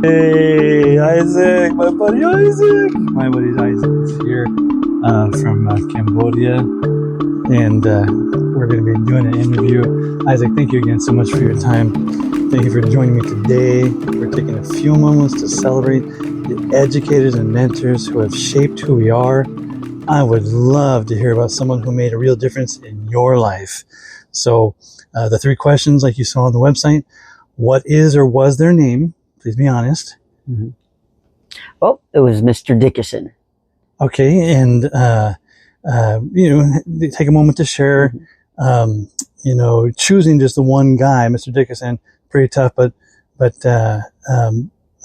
Hey, Isaac, my buddy Isaac. My buddy Isaac is here from Cambodia, and we're going to be doing an interview. Isaac, thank you again so much for your time. Thank you for joining me today. We're taking a few moments to celebrate the educators and mentors who have shaped who we are. I would love to hear about someone who made a real difference in your life. So the three questions, like you saw on the website: what is or was their name? Please be honest. Mm-hmm. Well, it was Mr. Dickerson. Okay, and take a moment to share. Choosing just the one guy, Mr. Dickerson, pretty tough. But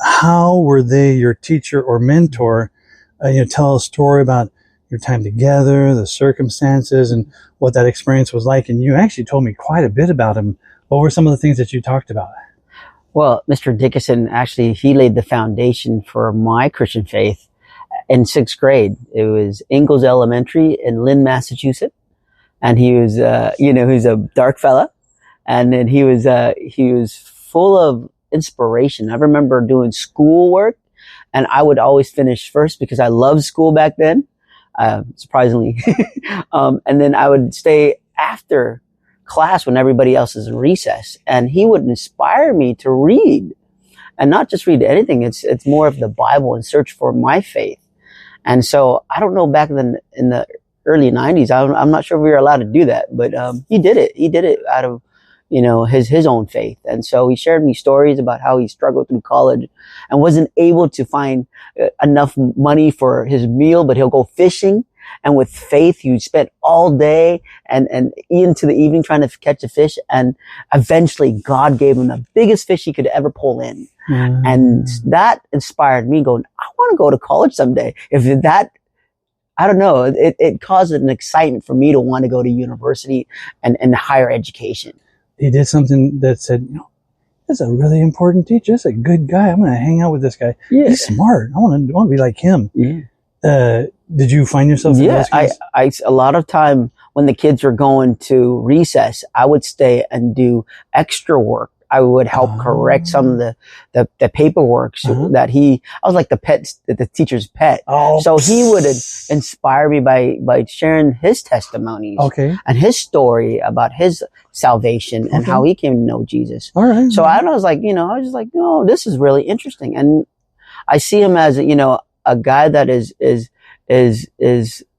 how were they your teacher or mentor? Tell a story about your time together, the circumstances, and what that experience was like. And you actually told me quite a bit about him. What were some of the things that you talked about? Well, Mr. Dickerson, actually, he laid the foundation for my Christian faith in sixth grade. It was Ingalls Elementary in Lynn, Massachusetts. And he was, he's a dark fella. And then he was full of inspiration. I remember doing schoolwork, and I would always finish first because I loved school back then, surprisingly. And then I would stay after class when everybody else is in recess, and he would inspire me to read, and not just read anything. It's more of the Bible and search for my faith. And so I don't know, back in the early 90s, I'm not sure if we were allowed to do that, but he did it out of his own faith. And so he shared me stories about how he struggled through college and wasn't able to find enough money for his meal, but he'll go fishing. And with faith, you spent all day and into the evening trying to catch a fish. And eventually God gave him the biggest fish he could ever pull in. Mm. And that inspired me going, I want to go to college someday. I don't know, it caused an excitement for me to want to go to university and higher education. He did something that said, that's a really important teacher. That's a good guy. I'm going to hang out with this guy. Yeah. He's smart. I want to be like him. Yeah. Did you find yourself? Yeah, I a lot of time when the kids were going to recess, I would stay and do extra work. I would help correct some of the paperwork that I was like the teacher's pet. Oh, so he would inspire me by sharing his testimonies, and his story about his salvation and how he came to know Jesus. All right. So I was like, I was just like, this is really interesting. And I see him as, a guy that is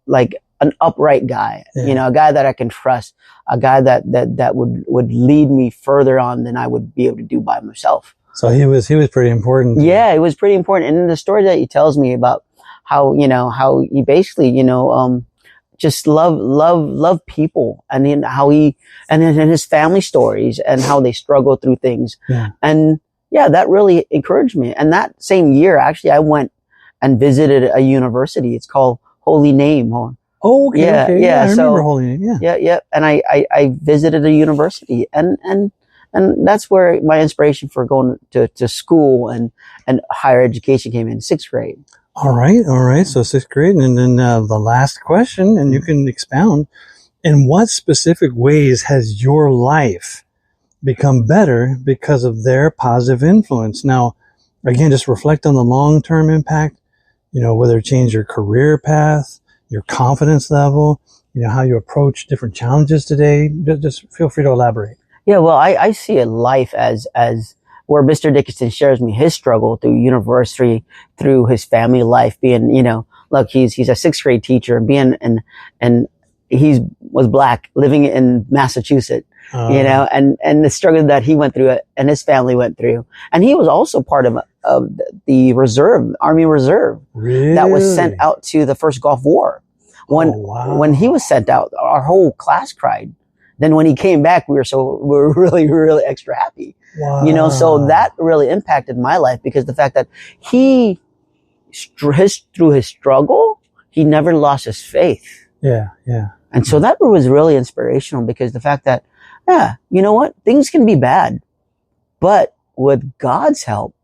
like an upright guy, a guy that I can trust, a guy that would lead me further on than I would be able to do by myself. So he was pretty important. Yeah, it was pretty important. And the story that he tells me about how he basically, just love people, and then how and his family stories and how they struggle through things. Yeah. And that really encouraged me. And that same year, actually, I went and visited a university. It's called Holy Name. Oh, okay. Yeah, okay. Yeah. I remember Holy Name. Yeah. Yeah. And I visited a university, and that's where my inspiration for going to school and higher education came in sixth grade. All right. So sixth grade. And then the last question, and you can expound, in what specific ways has your life become better because of their positive influence? Now, again, just reflect on the long-term impact, whether it changed your career path, your confidence level, how you approach different challenges today. Just feel free to elaborate. Yeah, well, I see a life as where Mr. Dickerson shares me his struggle through university, through his family life, being, look, he's a sixth grade teacher, and he was black, living in Massachusetts, and the struggle that he went through and his family went through. And he was also part of the reserve, Army Reserve, that was sent out to the first Gulf War. When he was sent out, our whole class cried. Then when he came back, we were really, really extra happy. Wow. So that really impacted my life, because the fact that through his struggle, he never lost his faith. Yeah. And so that was really inspirational, because the fact that, you know what? Things can be bad, but with God's help,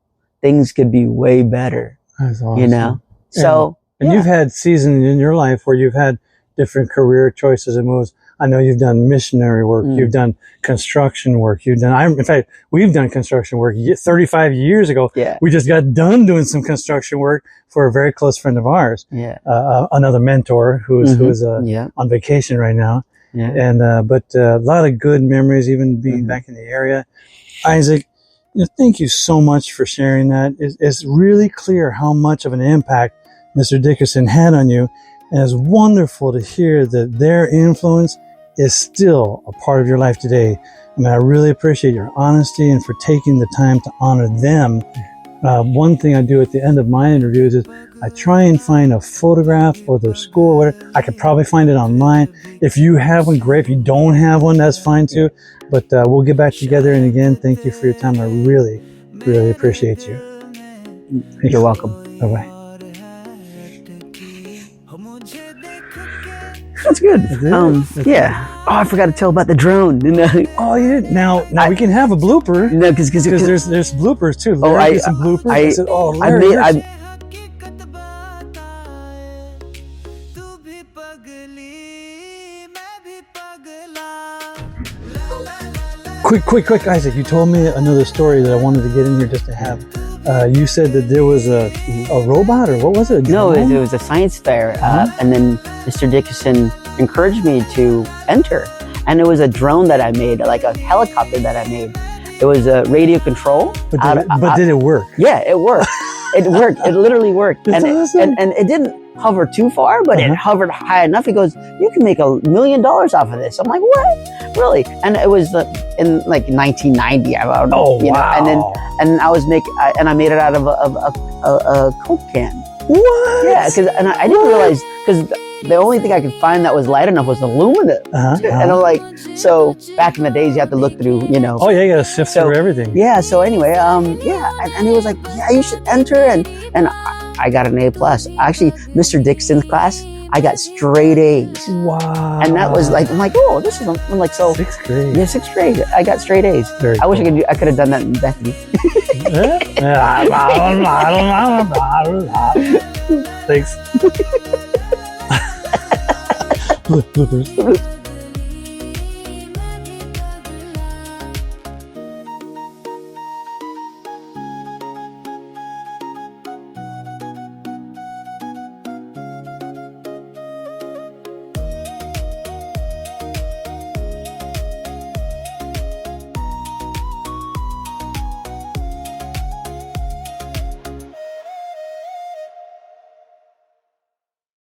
things could be way better. That's awesome. So, and you've had seasons in your life where you've had different career choices and moves. I know you've done missionary work. You've done construction work. You've done, in fact, we've done construction work 35 years ago. Yeah. We just got done doing some construction work for a very close friend of ours. Yeah. Another mentor who is on vacation right now. Yeah. And, but a lot of good memories, even being back in the area. Isaac, thank you so much for sharing that. It's really clear how much of an impact Mr. Dickerson had on you. And it's wonderful to hear that their influence is still a part of your life today. I mean, I really appreciate your honesty and for taking the time to honor them. One thing I do at the end of my interviews is I try and find a photograph or their school or whatever. I could probably find it online. If you have one, great. If you don't have one, that's fine too. But we'll get back together. And again, thank you for your time. I really, really appreciate you. You're welcome. Bye-bye. That's good. Yeah. Oh, I forgot to tell about the drone. Oh, you did. Now we can have a blooper. No, because there's bloopers too. Larry gets some bloopers. I said, oh, Larry, Quick, Isaac, you told me another story that I wanted to get in here just to have. You said that there was a robot, or what was it? No, it was a science fair, and then Mr. Dickerson encouraged me to enter. And it was a drone that I made, like a helicopter that I made. It was a radio control. But did it work? Yeah, it worked. It worked. It literally worked. That's awesome. And it didn't hover too far, but it hovered high enough. He goes, you can make $1 million off of this. I'm like, what? Really? And it was in like 1990. I don't know. Oh, wow. And I was I made it out of a Coke can. What? Yeah, I didn't realize, because the only thing I could find that was light enough was aluminum. And I'm like, so back in the days, you have to look through, Oh yeah, you got to sift through everything. Yeah. So anyway, and he was like, yeah, you should enter, and I got an A+. Actually, Mr. Dixon's class, I got straight A's. Wow. And that was like, I'm like, oh, this is, I'm like, so. 6th grade. Yeah, 6th grade. I got straight A's. Very I wish I could have done that in Bethany. Thanks. Bloopers.